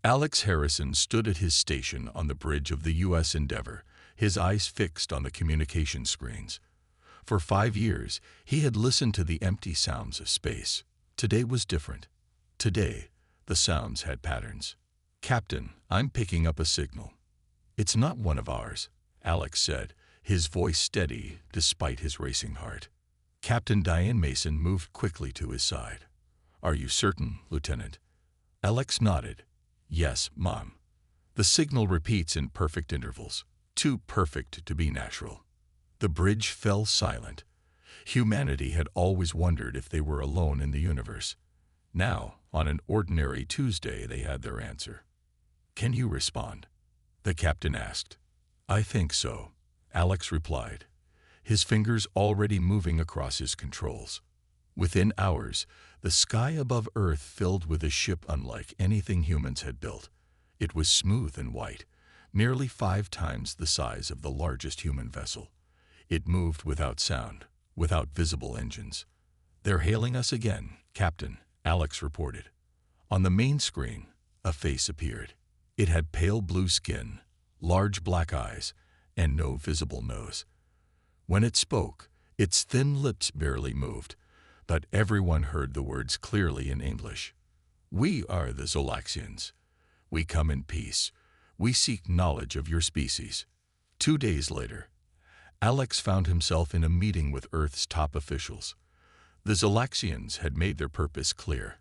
Alex Harrison stood at his station on the bridge of the U.S. Endeavour, his eyes fixed on the communication screens. For 5 years, he had listened to the empty sounds of space. Today was different. Today, the sounds had patterns. "Captain, I'm picking up a signal." "It's not one of ours," Alex said, his voice steady despite his racing heart. Captain Diane Mason moved quickly to his side. "Are you certain, Lieutenant?" Alex nodded. "Yes, Mom." The signal repeats in perfect intervals, too perfect to be natural. The bridge fell silent. Humanity had always wondered if they were alone in the universe. Now, on an ordinary Tuesday, they had their answer. "Can you respond?" the captain asked. "I think so," Alex replied, his fingers already moving across his controls. Within hours, the sky above Earth filled with a ship unlike anything humans had built. It was smooth and white, nearly 5 times the size of the largest human vessel. It moved without sound, without visible engines. "They're hailing us again, Captain," Alex reported. On the main screen, a face appeared. It had pale blue skin, large black eyes, and no visible nose. When it spoke, its thin lips barely moved, but everyone heard the words clearly in English. "We are the Zolaxians. We come in peace. We seek knowledge of your species." 2 days later, Alex found himself in a meeting with Earth's top officials. The Zolaxians had made their purpose clear.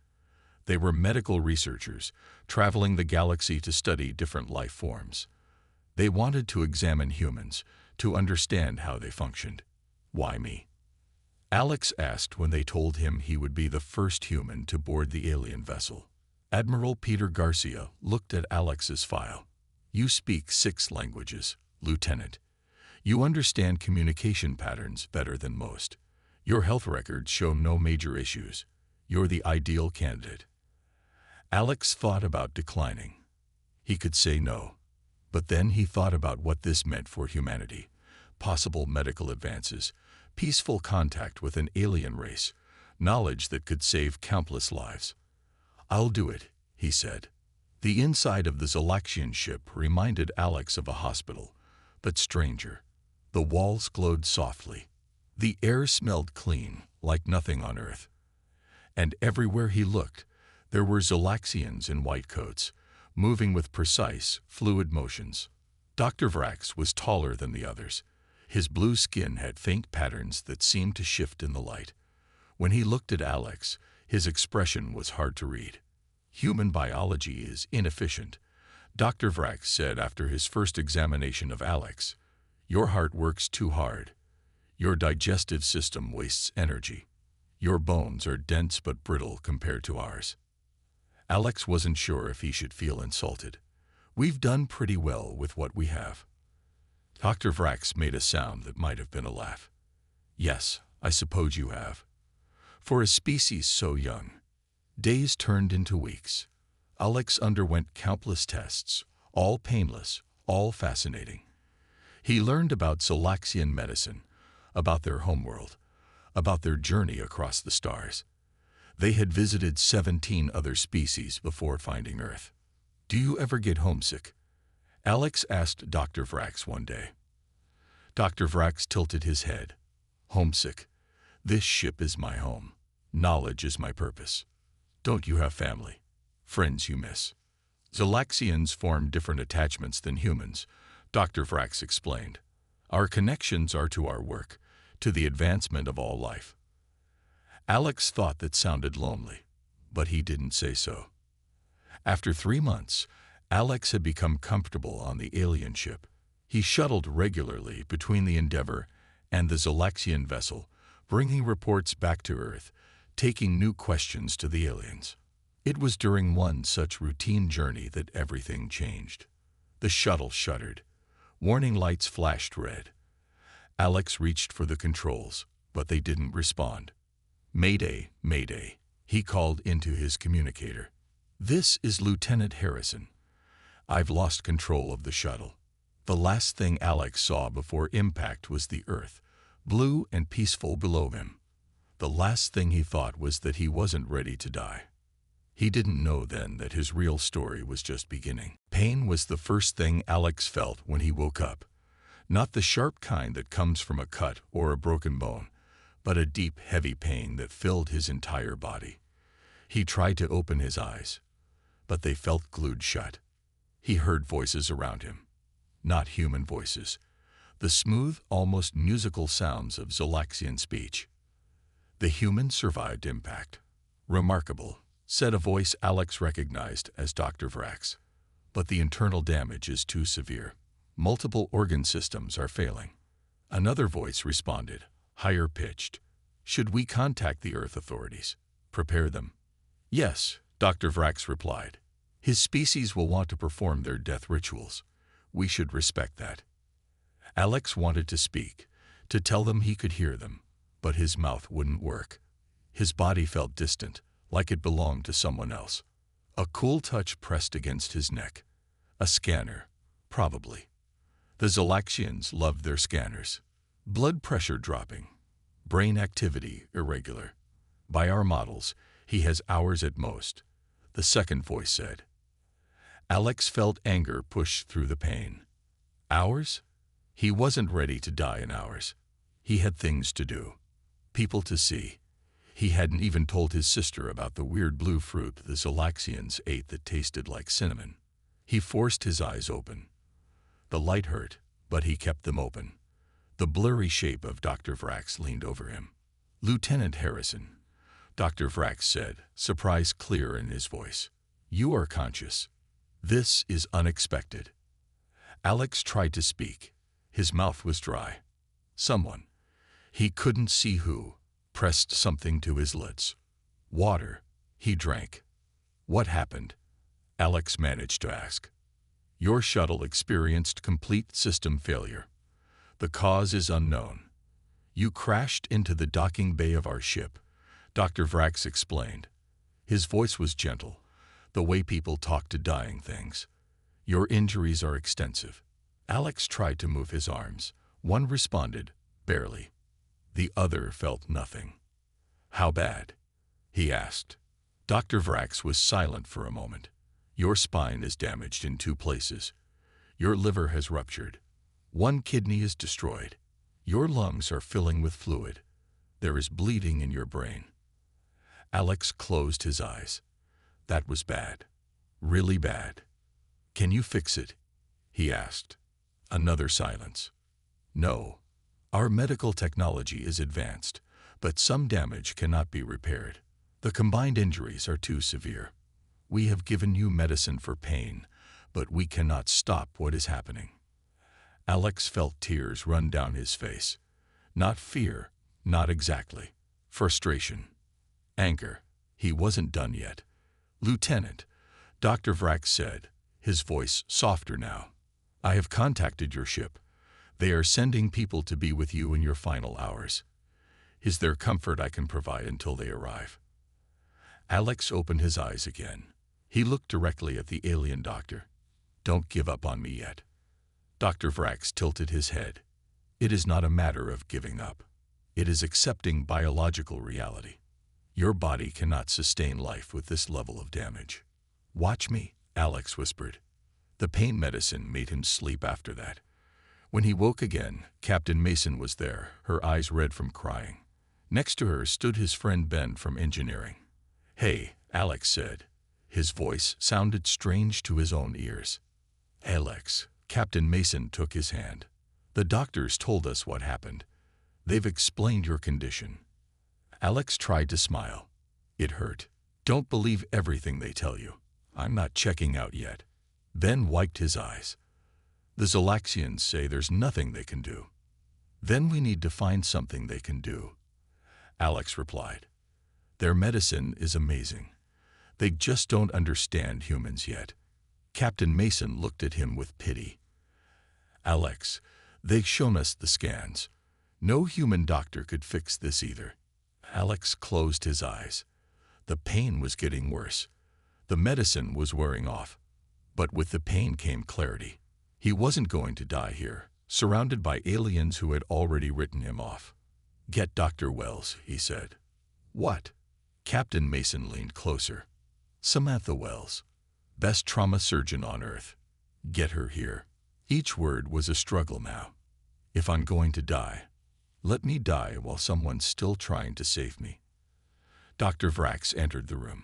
They were medical researchers, traveling the galaxy to study different life forms. They wanted to examine humans, to understand how they functioned. "Why me?" Alex asked when they told him he would be the first human to board the alien vessel. Admiral Peter Garcia looked at Alex's file. "You speak 6 languages, Lieutenant. You understand communication patterns better than most. Your health records show no major issues. You're the ideal candidate." Alex thought about declining. He could say no. But then he thought about what this meant for humanity. Possible medical advances, peaceful contact with an alien race, knowledge that could save countless lives. "I'll do it," he said. The inside of the Zolaxian ship reminded Alex of a hospital, but stranger. The walls glowed softly. The air smelled clean, like nothing on Earth. And everywhere he looked, there were Zolaxians in white coats, moving with precise, fluid motions. Dr. Vrax was taller than the others. His blue skin had faint patterns that seemed to shift in the light. When he looked at Alex, his expression was hard to read. "Human biology is inefficient," Dr. Vrax said after his first examination of Alex. "Your heart works too hard. Your digestive system wastes energy. Your bones are dense but brittle compared to ours." Alex wasn't sure if he should feel insulted. "We've done pretty well with what we have." Dr. Vrax made a sound that might have been a laugh. "Yes, I suppose you have. For a species so young." Days turned into weeks. Alex underwent countless tests, all painless, all fascinating. He learned about Zolaxian medicine, about their homeworld, about their journey across the stars. They had visited 17 other species before finding Earth. "Do you ever get homesick?" Alex asked Dr. Vrax one day. Dr. Vrax tilted his head. "Homesick. This ship is my home. Knowledge is my purpose." "Don't you have family? Friends you miss?" "Zolaxians form different attachments than humans," Dr. Vrax explained. "Our connections are to our work, to the advancement of all life." Alex thought that sounded lonely, but he didn't say so. After 3 months, Alex had become comfortable on the alien ship. He shuttled regularly between the Endeavour and the Zolaxian vessel, bringing reports back to Earth, taking new questions to the aliens. It was during one such routine journey that everything changed. The shuttle shuddered. Warning lights flashed red. Alex reached for the controls, but they didn't respond. "Mayday, Mayday," he called into his communicator. "This is Lieutenant Harrison. I've lost control of the shuttle." The last thing Alex saw before impact was the Earth, blue and peaceful below him. The last thing he thought was that he wasn't ready to die. He didn't know then that his real story was just beginning. Pain was the first thing Alex felt when he woke up. Not the sharp kind that comes from a cut or a broken bone, but a deep, heavy pain that filled his entire body. He tried to open his eyes, but they felt glued shut. He heard voices around him. Not human voices. The smooth, almost musical sounds of Zolaxian speech. The human survived impact. Remarkable, said a voice Alex recognized as Dr. Vrax. But the internal damage is too severe. Multiple organ systems are failing. Another voice responded, higher pitched. Should we contact the Earth authorities? Prepare them? Yes, Dr. Vrax replied. His species will want to perform their death rituals. We should respect that. Alex wanted to speak, to tell them he could hear them, but his mouth wouldn't work. His body felt distant, like it belonged to someone else. A cool touch pressed against his neck. A scanner, probably. The Zolaxians loved their scanners. Blood pressure dropping. Brain activity irregular. By our models, he has hours at most, the second voice said. Alex felt anger push through the pain. Hours? He wasn't ready to die in hours. He had things to do. People to see. He hadn't even told his sister about the weird blue fruit the Zolaxians ate that tasted like cinnamon. He forced his eyes open. The light hurt, but he kept them open. The blurry shape of Dr. Vrax leaned over him. Lieutenant Harrison, Dr. Vrax said, surprise clear in his voice. You are conscious. This is unexpected. Alex tried to speak. His mouth was dry. Someone, he couldn't see who, pressed something to his lips. Water. He drank. What happened? Alex managed to ask. Your shuttle experienced complete system failure. The cause is unknown. You crashed into the docking bay of our ship, Dr. Vrax explained. His voice was gentle, the way people talk to dying things. Your injuries are extensive. Alex tried to move his arms. One responded, barely. The other felt nothing. How bad? He asked. Dr. Vrax was silent for a moment. Your spine is damaged in 2 places. Your liver has ruptured. 1 kidney is destroyed. Your lungs are filling with fluid. There is bleeding in your brain. Alex closed his eyes. That was bad. Really bad. Can you fix it? He asked. Another silence. No. Our medical technology is advanced, but some damage cannot be repaired. The combined injuries are too severe. We have given you medicine for pain, but we cannot stop what is happening. Alex felt tears run down his face. Not fear, not exactly. Frustration. Anger. He wasn't done yet. Lieutenant, Dr. Vrax said, his voice softer now. I have contacted your ship. They are sending people to be with you in your final hours. Is there comfort I can provide until they arrive? Alex opened his eyes again. He looked directly at the alien doctor. Don't give up on me yet. Dr. Vrax tilted his head. It is not a matter of giving up. It is accepting biological reality. Your body cannot sustain life with this level of damage. Watch me, Alex whispered. The pain medicine made him sleep after that. When he woke again, Captain Mason was there, her eyes red from crying. Next to her stood his friend Ben from engineering. Hey, Alex said. His voice sounded strange to his own ears. Alex, Captain Mason took his hand. The doctors told us what happened. They've explained your condition. Alex tried to smile. It hurt. Don't believe everything they tell you. I'm not checking out yet. Ben wiped his eyes. The Zolaxians say there's nothing they can do. Then we need to find something they can do. Alex replied. Their medicine is amazing. They just don't understand humans yet. Captain Mason looked at him with pity. Alex, they've shown us the scans. No human doctor could fix this either. Alex closed his eyes. The pain was getting worse. The medicine was wearing off. But with the pain came clarity. He wasn't going to die here, surrounded by aliens who had already written him off. Get Dr. Wells, he said. What? Captain Mason leaned closer. Samantha Wells, best trauma surgeon on Earth. Get her here. Each word was a struggle now. If I'm going to die, let me die while someone's still trying to save me. Dr. Vrax entered the room.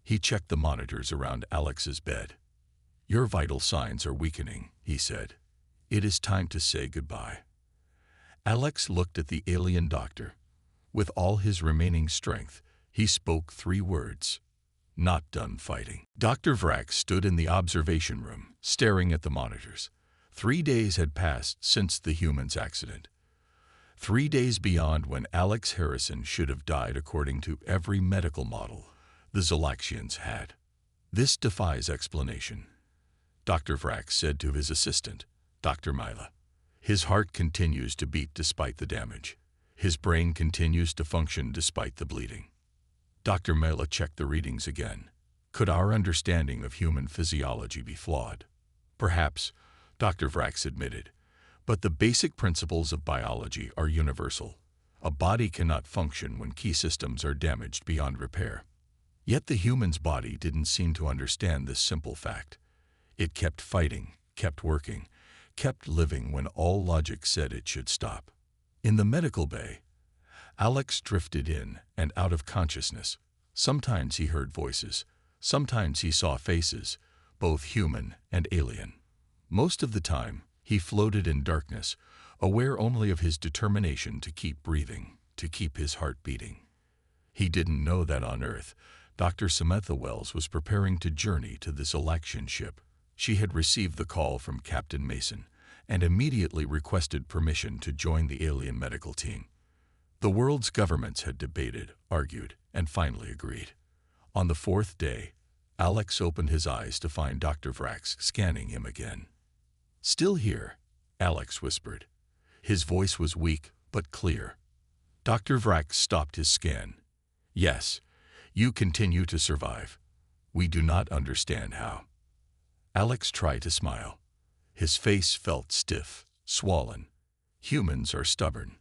He checked the monitors around Alex's bed. Your vital signs are weakening, he said. It is time to say goodbye. Alex looked at the alien doctor. With all his remaining strength, he spoke 3 words. Not done fighting. Dr. Vrax stood in the observation room, staring at the monitors. 3 days had passed since the human's accident. 3 days beyond when Alex Harrison should have died according to every medical model the Zolaxians had. This defies explanation, Dr. Vrax said to his assistant, Dr. Mila. His heart continues to beat despite the damage. His brain continues to function despite the bleeding. Dr. Mila checked the readings again. Could our understanding of human physiology be flawed? Perhaps, Dr. Vrax admitted, but the basic principles of biology are universal. A body cannot function when key systems are damaged beyond repair. Yet the human's body didn't seem to understand this simple fact. It kept fighting, kept working, kept living when all logic said it should stop. In the medical bay, Alex drifted in and out of consciousness. Sometimes he heard voices. Sometimes he saw faces, both human and alien. Most of the time, he floated in darkness, aware only of his determination to keep breathing, to keep his heart beating. He didn't know that on Earth, Dr. Samantha Wells was preparing to journey to the Zolaxian ship. She had received the call from Captain Mason and immediately requested permission to join the alien medical team. The world's governments had debated, argued, and finally agreed. On the 4th day, Alex opened his eyes to find Dr. Vrax scanning him again. Still here, Alex whispered. His voice was weak but clear. Dr. Vrax stopped his scan. Yes, you continue to survive. We do not understand how. Alex tried to smile. His face felt stiff, swollen. Humans are stubborn.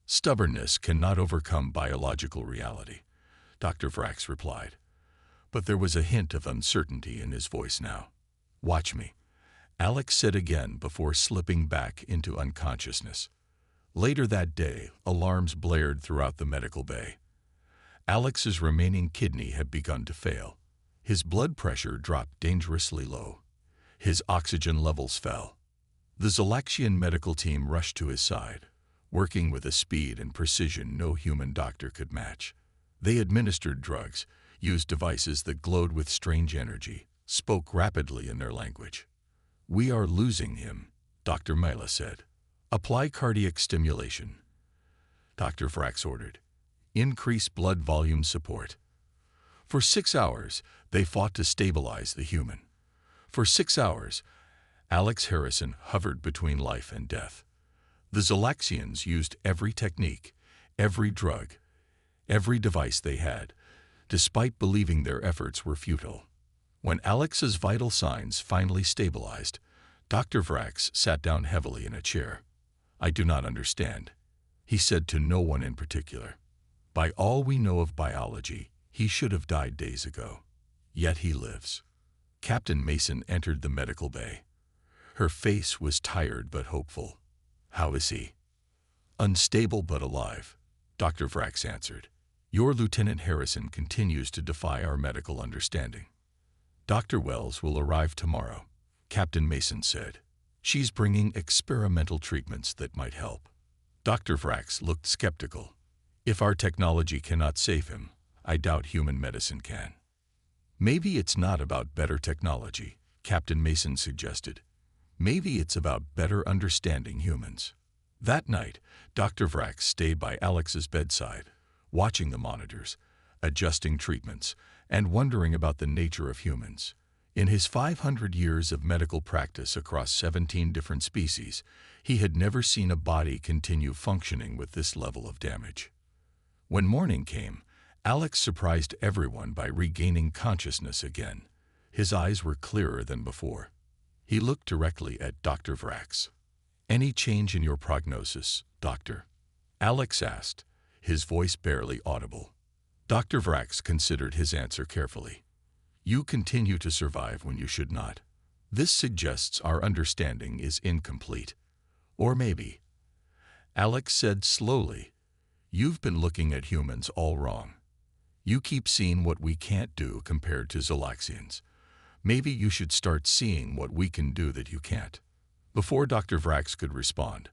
Stubbornness cannot overcome biological reality, Dr. Vrax replied. But there was a hint of uncertainty in his voice now. Watch me, Alex said again before slipping back into unconsciousness. Later that day, alarms blared throughout the medical bay. Alex's remaining kidney had begun to fail. His blood pressure dropped dangerously low. His oxygen levels fell. The Zolaxian medical team rushed to his side, working with a speed and precision no human doctor could match. They administered drugs, used devices that glowed with strange energy, spoke rapidly in their language. We are losing him, Dr. Mila said. Apply cardiac stimulation, Dr. Vrax ordered. Increase blood volume support. For 6 hours, they fought to stabilize the human. For 6 hours, Alex Harrison hovered between life and death. The Zolaxians used every technique, every drug, every device they had, despite believing their efforts were futile. When Alex's vital signs finally stabilized, Dr. Vrax sat down heavily in a chair. I do not understand, he said to no one in particular. By all we know of biology, he should have died days ago. Yet he lives. Captain Mason entered the medical bay. Her face was tired but hopeful. How is he? Unstable but alive, Dr. Vrax answered. Your Lieutenant Harrison continues to defy our medical understanding. Dr. Wells will arrive tomorrow, Captain Mason said. She's bringing experimental treatments that might help. Dr. Vrax looked skeptical. If our technology cannot save him, I doubt human medicine can. Maybe it's not about better technology, Captain Mason suggested. Maybe it's about better understanding humans. That night, Dr. Vrax stayed by Alex's bedside, watching the monitors, adjusting treatments, and wondering about the nature of humans. In his 500 years of medical practice across 17 different species, he had never seen a body continue functioning with this level of damage. When morning came, Alex surprised everyone by regaining consciousness again. His eyes were clearer than before. He looked directly at Dr. Vrax. Any change in your prognosis, doctor? Alex asked, his voice barely audible. Dr. Vrax considered his answer carefully. You continue to survive when you should not. This suggests our understanding is incomplete. Or maybe, Alex said slowly, you've been looking at humans all wrong. You keep seeing what we can't do compared to Zolaxians. Maybe you should start seeing what we can do that you can't. Before Dr. Vrax could respond,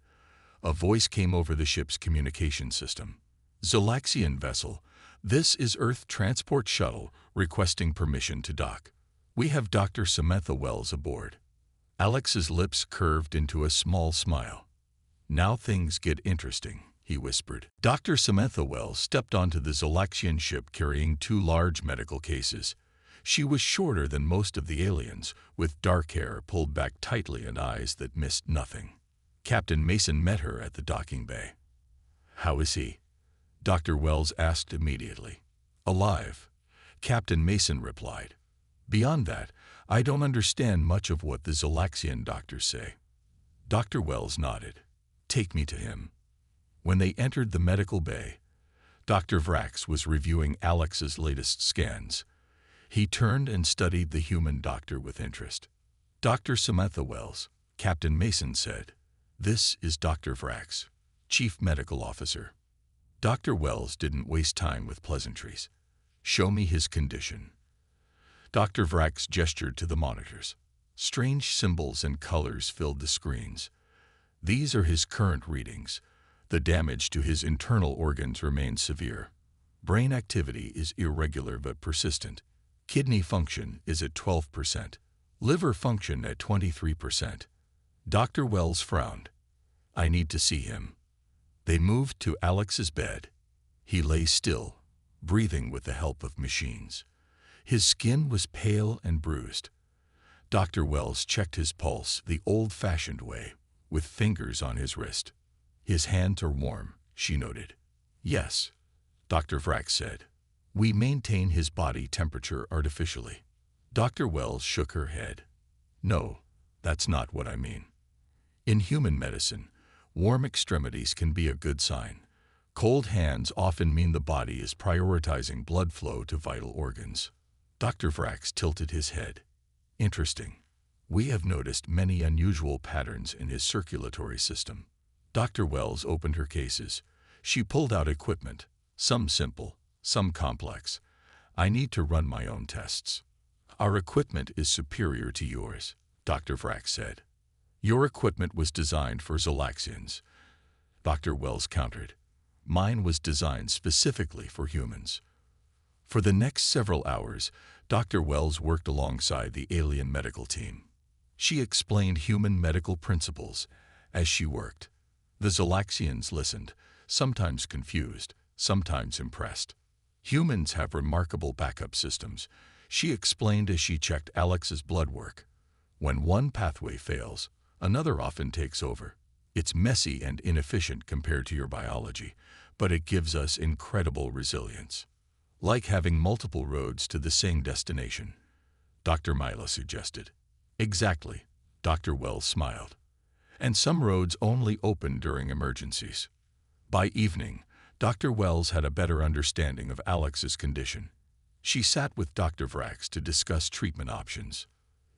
a voice came over the ship's communication system. Zolaxian vessel, this is Earth Transport Shuttle requesting permission to dock. We have Dr. Samantha Wells aboard. Alex's lips curved into a small smile. Now things get interesting, he whispered. Dr. Samantha Wells stepped onto the Zolaxian ship carrying 2 large medical cases. She was shorter than most of the aliens, with dark hair pulled back tightly and eyes that missed nothing. Captain Mason met her at the docking bay. How is he? Dr. Wells asked immediately. Alive, Captain Mason replied. Beyond that, I don't understand much of what the Zolaxian doctors say. Dr. Wells nodded. Take me to him. When they entered the medical bay, Dr. Vrax was reviewing Alex's latest scans. He turned and studied the human doctor with interest. Dr. Samantha Wells, Captain Mason said, this is Dr. Vrax, Chief Medical Officer. Dr. Wells didn't waste time with pleasantries. Show me his condition. Dr. Vrax gestured to the monitors. Strange symbols and colors filled the screens. These are his current readings. The damage to his internal organs remains severe. Brain activity is irregular but persistent. Kidney function is at 12%. Liver function at 23%. Dr. Wells frowned. I need to see him. They moved to Alex's bed. He lay still, breathing with the help of machines. His skin was pale and bruised. Dr. Wells checked his pulse the old-fashioned way, with fingers on his wrist. His hands are warm, she noted. Yes, Dr. Vrax said. We maintain his body temperature artificially. Dr. Wells shook her head. No, that's not what I mean. In human medicine, warm extremities can be a good sign. Cold hands often mean the body is prioritizing blood flow to vital organs. Dr. Vrax tilted his head. Interesting. We have noticed many unusual patterns in his circulatory system. Dr. Wells opened her cases. She pulled out equipment, some simple, some complex. I need to run my own tests. Our equipment is superior to yours, Dr. Vrax said. Your equipment was designed for Zolaxians, Dr. Wells countered. Mine was designed specifically for humans. For the next several hours, Dr. Wells worked alongside the alien medical team. She explained human medical principles as she worked. The Zolaxians listened, sometimes confused, sometimes impressed. Humans have remarkable backup systems, she explained as she checked Alex's blood work. When one pathway fails, another often takes over. It's messy and inefficient compared to your biology, but it gives us incredible resilience. Like having multiple roads to the same destination, Dr. Mila suggested. Exactly, Dr. Wells smiled. And some roads only open during emergencies. By evening, Dr. Wells had a better understanding of Alex's condition. She sat with Dr. Vrax to discuss treatment options.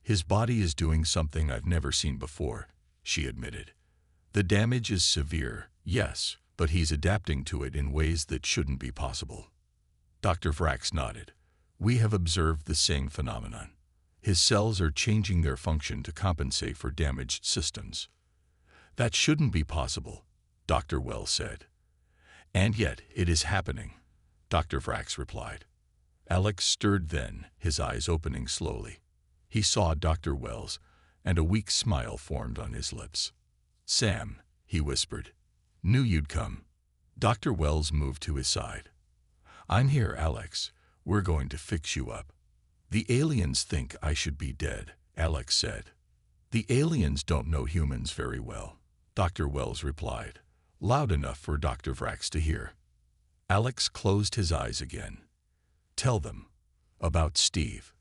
His body is doing something I've never seen before, she admitted. The damage is severe, yes, but he's adapting to it in ways that shouldn't be possible. Dr. Vrax nodded. We have observed the same phenomenon. His cells are changing their function to compensate for damaged systems. That shouldn't be possible, Dr. Wells said. And yet it is happening, Dr. Vrax replied. Alex stirred then, his eyes opening slowly. He saw Dr. Wells, and a weak smile formed on his lips. Sam, he whispered. Knew you'd come. Dr. Wells moved to his side. I'm here, Alex. We're going to fix you up. The aliens think I should be dead, Alex said. The aliens don't know humans very well, Dr. Wells replied, loud enough for Dr. Vrax to hear. Alex closed his eyes again. Tell them about Steve.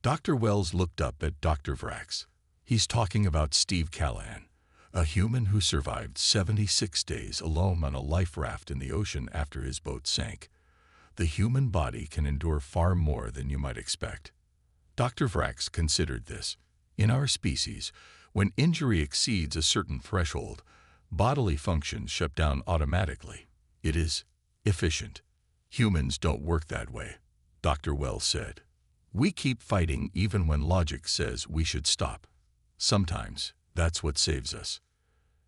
Dr. Wells looked up at Dr. Vrax. He's talking about Steve Callahan, a human who survived 76 days alone on a life raft in the ocean after his boat sank. The human body can endure far more than you might expect. Dr. Vrax considered this. In our species, when injury exceeds a certain threshold, bodily functions shut down automatically. It is efficient. Humans don't work that way, Dr. Wells said. We keep fighting even when logic says we should stop. Sometimes, that's what saves us.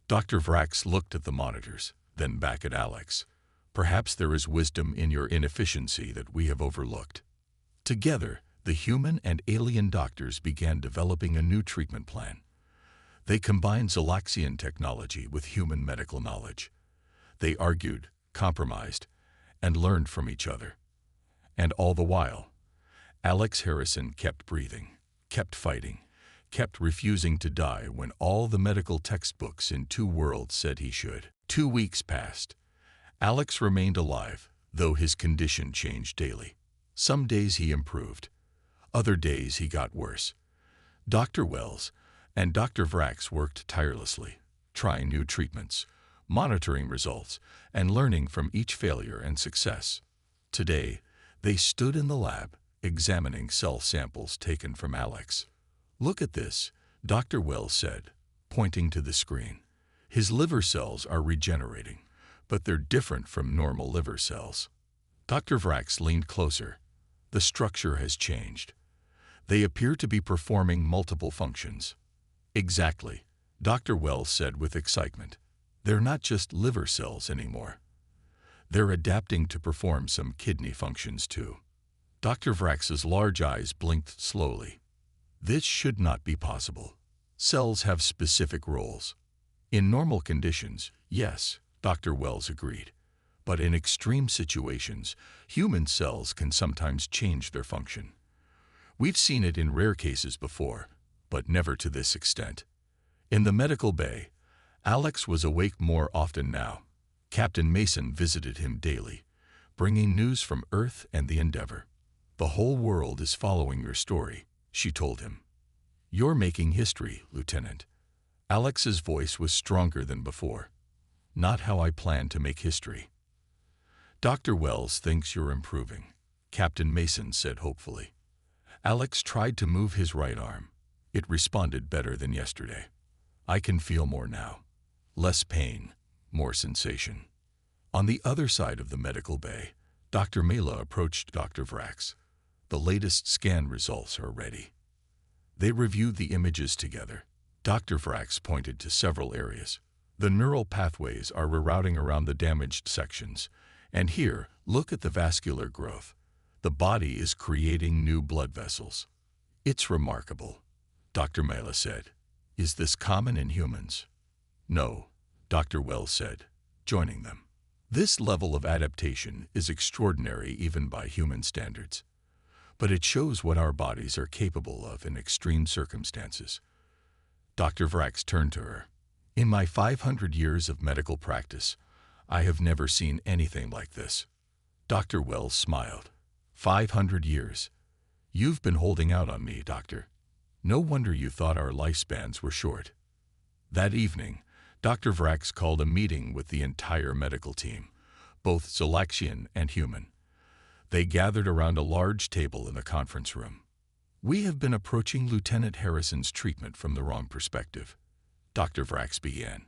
Dr. Vrax looked at the monitors, then back at Alex. Perhaps there is wisdom in your inefficiency that we have overlooked. Together, the human and alien doctors began developing a new treatment plan. They combined Zalaxian technology with human medical knowledge. They argued, compromised, and learned from each other. And all the while, Alex Harrison kept breathing, kept fighting, kept refusing to die when all the medical textbooks in Two Worlds said he should. 2 weeks passed. Alex remained alive, though his condition changed daily. Some days he improved. Other days he got worse. Dr. Wells and Dr. Vrax worked tirelessly, trying new treatments, monitoring results, and learning from each failure and success. Today, they stood in the lab, examining cell samples taken from Alex. "Look at this," Dr. Wells said, pointing to the screen. "His liver cells are regenerating, but they're different from normal liver cells." Dr. Vrax leaned closer. "The structure has changed. They appear to be performing multiple functions." "Exactly," Dr. Wells said with excitement. "They're not just liver cells anymore. They're adapting to perform some kidney functions too." Dr. Vrax's large eyes blinked slowly. "This should not be possible. Cells have specific roles." "In normal conditions, yes," Dr. Wells agreed. "But in extreme situations, human cells can sometimes change their function. We've seen it in rare cases before, but never to this extent." In the medical bay, Alex was awake more often now. Captain Mason visited him daily, bringing news from Earth and the Endeavor. "The whole world is following your story," she told him. "You're making history, Lieutenant." Alex's voice was stronger than before. "Not how I plan to make history." "Dr. Wells thinks you're improving," Captain Mason said hopefully. Alex tried to move his right arm. It responded better than yesterday. "I can feel more now. Less pain, more sensation." On the other side of the medical bay, Dr. Mela approached Dr. Vrax. "The latest scan results are ready." They reviewed the images together. Dr. Vrax pointed to several areas. "The neural pathways are rerouting around the damaged sections. And here, look at the vascular growth. The body is creating new blood vessels." "It's remarkable," Dr. Mela said. "Is this common in humans?" "No," Dr. Wells said, joining them. "This level of adaptation is extraordinary even by human standards. But it shows what our bodies are capable of in extreme circumstances." Dr. Vrax turned to her. "In my 500 years of medical practice, I have never seen anything like this." Dr. Wells smiled. 500 years. You've been holding out on me, Doctor. No wonder you thought our lifespans were short." That evening, Dr. Vrax called a meeting with the entire medical team, both Zalaxian and human. They gathered around a large table in the conference room. "We have been approaching Lieutenant Harrison's treatment from the wrong perspective," Dr. Vrax began.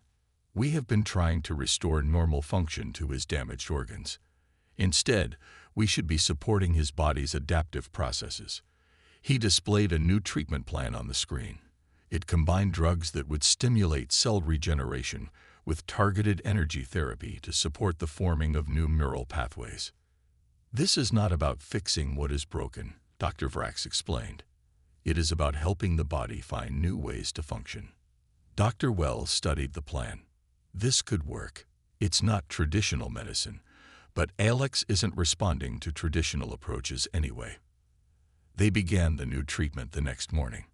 "We have been trying to restore normal function to his damaged organs. Instead, we should be supporting his body's adaptive processes." He displayed a new treatment plan on the screen. It combined drugs that would stimulate cell regeneration with targeted energy therapy to support the forming of new neural pathways. "This is not about fixing what is broken," Dr. Vrax explained. "It is about helping the body find new ways to function." Dr. Wells studied the plan. This could work. It's not traditional medicine, but Alex isn't responding to traditional approaches anyway. They began the new treatment the next morning.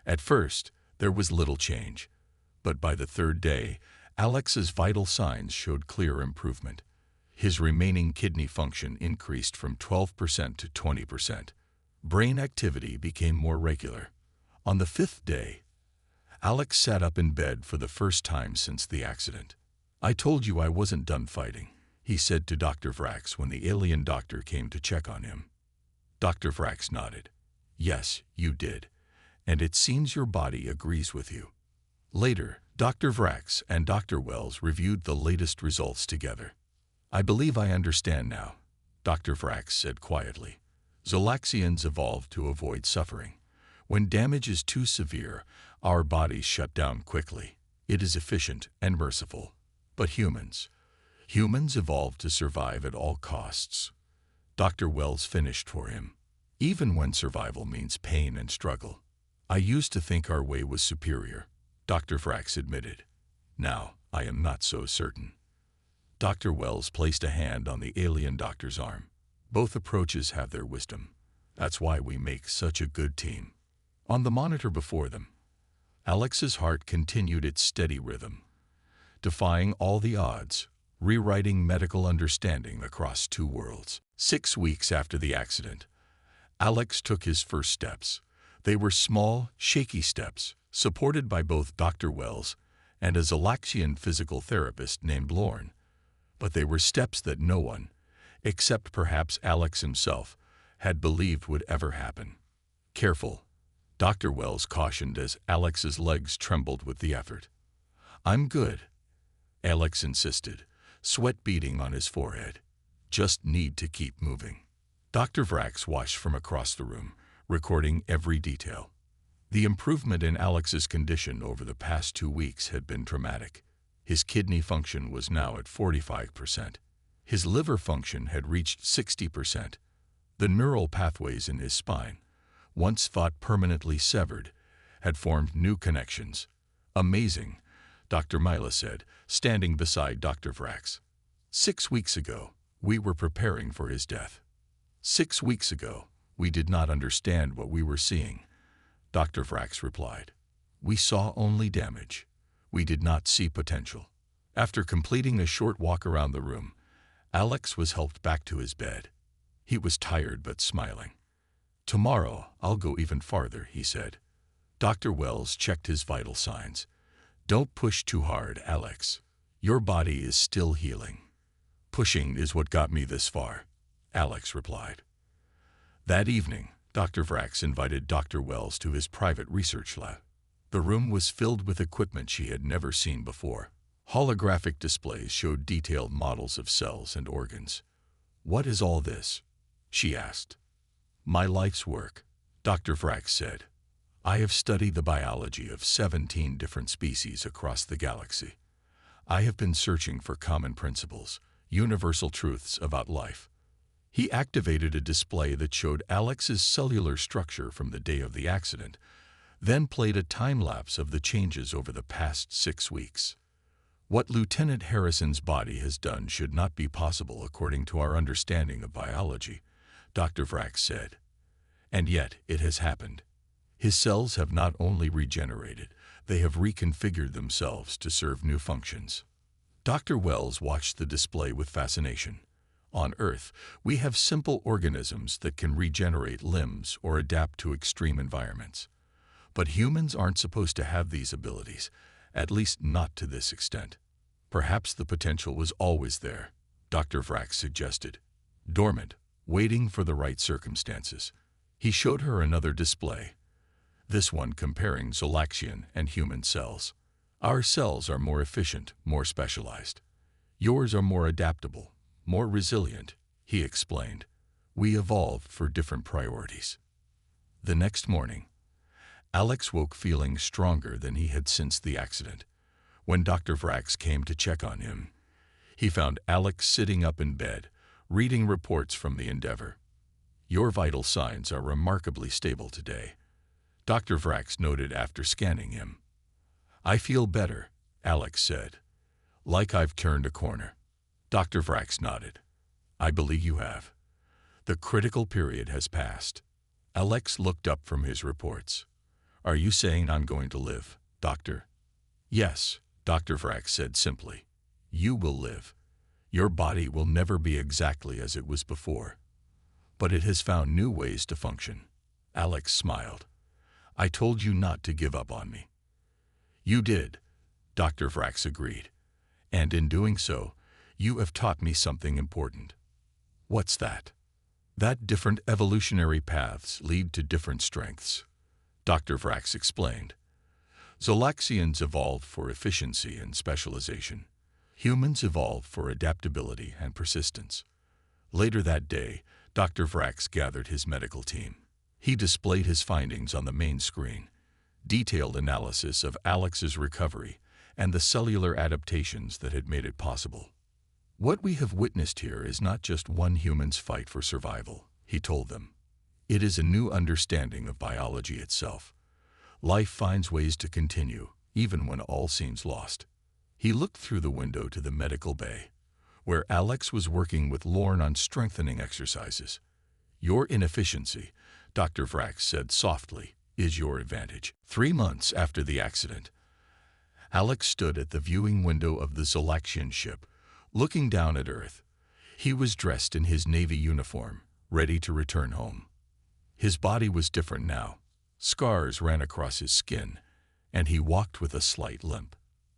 At first, there was little change, but by the third day, Alex's vital signs showed clear improvement. His remaining kidney function increased from 12% to 20%. Brain activity became more regular. On the fifth day, Alex sat up in bed for the first time since the accident. "I told you I wasn't done fighting," he said to Dr. Vrax when the alien doctor came to check on him. Dr. Vrax nodded. Yes, you did. And it seems your body agrees with you. Later, Dr. Vrax and Dr. Wells reviewed the latest results together. I believe I understand now, Dr. Vrax said quietly. Zolaxians evolved to avoid suffering. When damage is too severe, our bodies shut down quickly. It is efficient and merciful. But humans evolved to survive at all costs. Dr. Wells finished for him. Even when survival means pain and struggle. I used to think our way was superior, Dr. Vrax admitted. Now, I am not so certain. Dr. Wells placed a hand on the alien doctor's arm. Both approaches have their wisdom. That's why we make such a good team. On the monitor before them, Alex's heart continued its steady rhythm, defying all the odds, rewriting medical understanding across two worlds. 6 weeks after the accident, Alex took his first steps. They were small, shaky steps, supported by both Dr. Wells and a Zolaxian physical therapist named Lorne. But they were steps that no one, except perhaps Alex himself, had believed would ever happen. Careful, Dr. Wells cautioned as Alex's legs trembled with the effort. I'm good, Alex insisted, sweat beading on his forehead. Just need to keep moving. Dr. Vrax watched from across the room, recording every detail. The improvement in Alex's condition over the past 2 weeks had been dramatic. His kidney function was now at 45%. His liver function had reached 60%. The neural pathways in his spine, once thought permanently severed, had formed new connections. Amazing, Dr. Mila said, standing beside Dr. Vrax. 6 weeks ago, we were preparing for his death. 6 weeks ago, we did not understand what we were seeing, Dr. Vrax replied. We saw only damage. We did not see potential. After completing a short walk around the room, Alex was helped back to his bed. He was tired but smiling. Tomorrow, I'll go even farther, he said. Dr. Wells checked his vital signs. Don't push too hard, Alex. Your body is still healing. Pushing is what got me this far, Alex replied. That evening, Dr. Vrax invited Dr. Wells to his private research lab. The room was filled with equipment she had never seen before. Holographic displays showed detailed models of cells and organs. What is all this? She asked. My life's work, Dr. Vrax said. I have studied the biology of 17 different species across the galaxy. I have been searching for common principles, universal truths about life. He activated a display that showed Alex's cellular structure from the day of the accident, then played a time-lapse of the changes over the past 6 weeks. What Lieutenant Harrison's body has done should not be possible according to our understanding of biology, Dr. Vrax said. And yet it has happened. His cells have not only regenerated, they have reconfigured themselves to serve new functions. Dr. Wells watched the display with fascination. On Earth, we have simple organisms that can regenerate limbs or adapt to extreme environments. But humans aren't supposed to have these abilities, at least not to this extent. Perhaps the potential was always there, Dr. Vrax suggested. Dormant, waiting for the right circumstances. He showed her another display, this one comparing Zolaxian and human cells. Our cells are more efficient, more specialized. Yours are more adaptable, more resilient, he explained. We evolved for different priorities. The next morning, Alex woke feeling stronger than he had since the accident. When Dr. Vrax came to check on him, he found Alex sitting up in bed, reading reports from the Endeavor. Your vital signs are remarkably stable today, Dr. Vrax noted after scanning him. I feel better, Alex said. Like I've turned a corner. Dr. Vrax nodded. I believe you have. The critical period has passed. Alex looked up from his reports. Are you saying I'm going to live, Doctor? Yes, Dr. Vrax said simply. You will live. Your body will never be exactly as it was before. But it has found new ways to function. Alex smiled. I told you not to give up on me. You did, Dr. Vrax agreed. And in doing so, you have taught me something important. What's that? That different evolutionary paths lead to different strengths, Dr. Vrax explained. Zolaxians evolved for efficiency and specialization. Humans evolved for adaptability and persistence. Later that day, Dr. Vrax gathered his medical team. He displayed his findings on the main screen, detailed analysis of Alex's recovery and the cellular adaptations that had made it possible. What we have witnessed here is not just one human's fight for survival, he told them. It is a new understanding of biology itself. Life finds ways to continue, even when all seems lost. He looked through the window to the medical bay, where Alex was working with Lorne on strengthening exercises. Your inefficiency, Dr. Vrax said softly, is your advantage. 3 months after the accident, Alex stood at the viewing window of the Zolaxian ship, looking down at Earth. He was dressed in his Navy uniform, ready to return home. His body was different now. Scars ran across his skin, and he walked with a slight limp.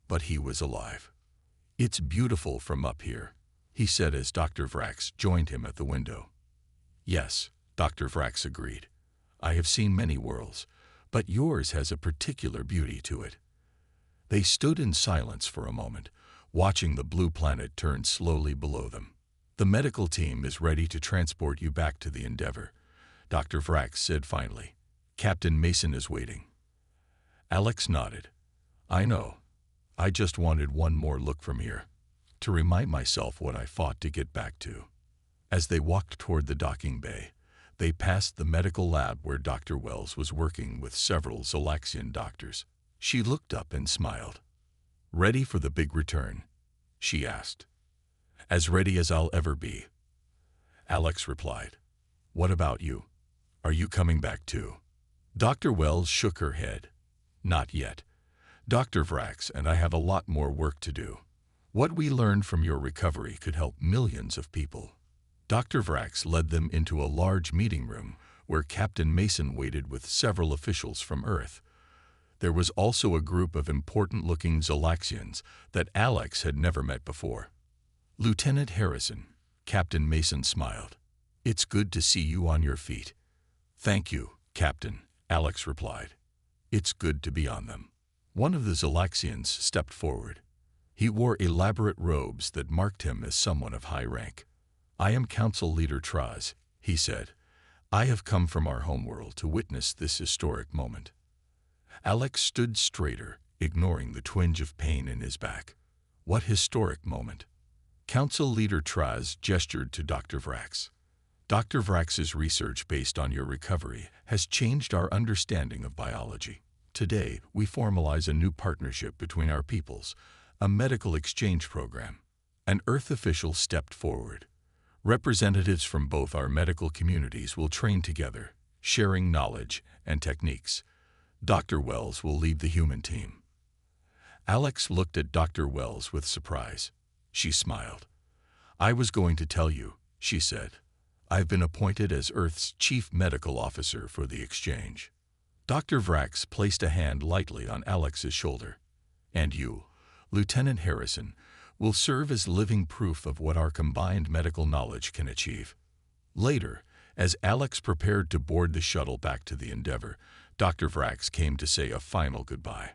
But he was alive. It's beautiful from up here, he said as Dr. Vrax joined him at the window. Yes, Dr. Vrax agreed. I have seen many worlds, but yours has a particular beauty to it. They stood in silence for a moment, watching the blue planet turn slowly below them. The medical team is ready to transport you back to the Endeavor, Dr. Vrax said finally. Captain Mason is waiting. Alex nodded. I know. I just wanted one more look from here, to remind myself what I fought to get back to. As they walked toward the docking bay, they passed the medical lab where Dr. Wells was working with several Zolaxian doctors. She looked up and smiled. Ready for the big return? She asked. As ready as I'll ever be, Alex replied. What about you? Are you coming back too? Dr. Wells shook her head. Not yet. Dr. Vrax and I have a lot more work to do. What we learned from your recovery could help millions of people. Dr. Vrax led them into a large meeting room where Captain Mason waited with several officials from Earth. There was also a group of important-looking Zolaxians that Alex had never met before. Lieutenant Harrison, Captain Mason smiled. It's good to see you on your feet. Thank you, Captain, Alex replied. It's good to be on them. One of the Zolaxians stepped forward. He wore elaborate robes that marked him as someone of high rank. I am Council Leader Traz, he said. I have come from our homeworld to witness this historic moment. Alex stood straighter, ignoring the twinge of pain in his back. What historic moment? Council Leader Traz gestured to Dr. Vrax. Dr. Vrax's research based on your recovery has changed our understanding of biology. Today, we formalize a new partnership between our peoples, a medical exchange program. An Earth official stepped forward. Representatives from both our medical communities will train together, sharing knowledge and techniques. Dr. Wells will lead the human team. Alex looked at Dr. Wells with surprise. She smiled. I was going to tell you, she said. I've been appointed as Earth's chief medical officer for the exchange. Dr. Vrax placed a hand lightly on Alex's shoulder. And you, Lieutenant Harrison, will serve as living proof of what our combined medical knowledge can achieve. Later, as Alex prepared to board the shuttle back to the Endeavor, Dr. Vrax came to say a final goodbye.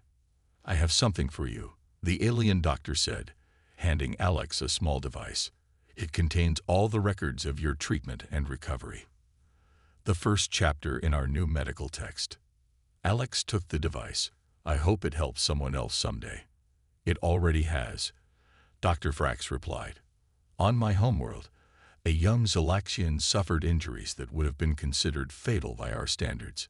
I have something for you, the alien doctor said, handing Alex a small device. It contains all the records of your treatment and recovery. The first chapter in our new medical text. Alex took the device. I hope it helps someone else someday. It already has, Dr. Vrax replied. On my homeworld, a young Zolaxian suffered injuries that would have been considered fatal by our standards.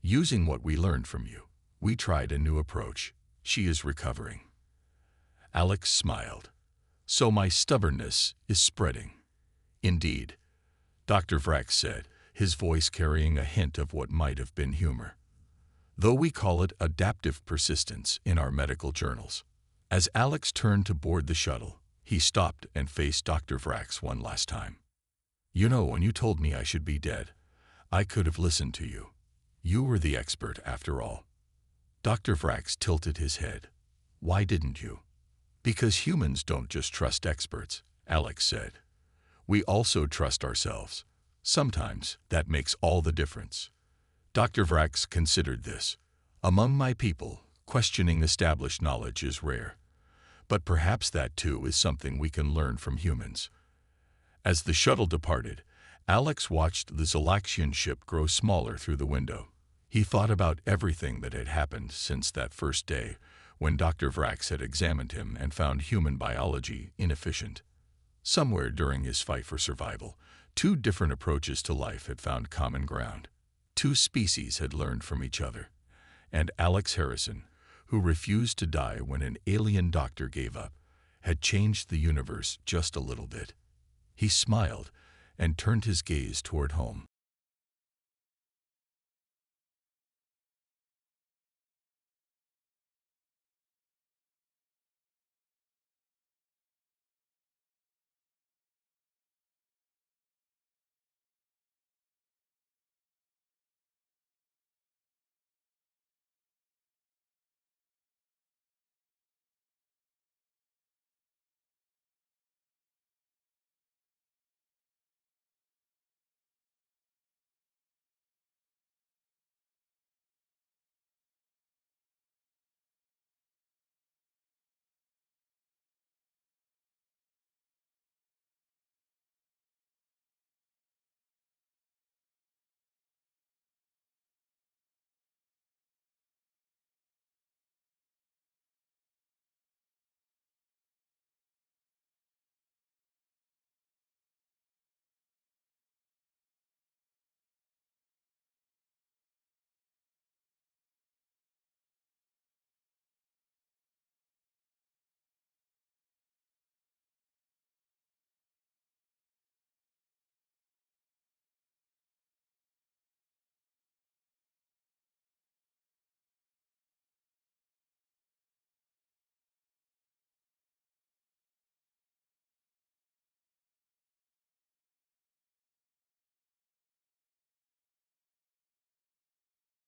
Using what we learned from you, we tried a new approach. She is recovering. Alex smiled. So my stubbornness is spreading. Indeed, Dr. Vrax said, his voice carrying a hint of what might have been humor. Though we call it adaptive persistence in our medical journals. As Alex turned to board the shuttle, he stopped and faced Dr. Vrax one last time. You know, when you told me I should be dead, I could have listened to you. You were the expert after all. Dr. Vrax tilted his head. Why didn't you? Because humans don't just trust experts, Alex said. We also trust ourselves. Sometimes that makes all the difference. Dr. Vrax considered this. Among my people, questioning established knowledge is rare. But perhaps that too is something we can learn from humans. As the shuttle departed, Alex watched the Zalaxian ship grow smaller through the window. He thought about everything that had happened since that first day, when Dr. Vrax had examined him and found human biology inefficient. Somewhere during his fight for survival, two different approaches to life had found common ground. Two species had learned from each other. And Alex Harrison, who refused to die when an alien doctor gave up, had changed the universe just a little bit. He smiled and turned his gaze toward home.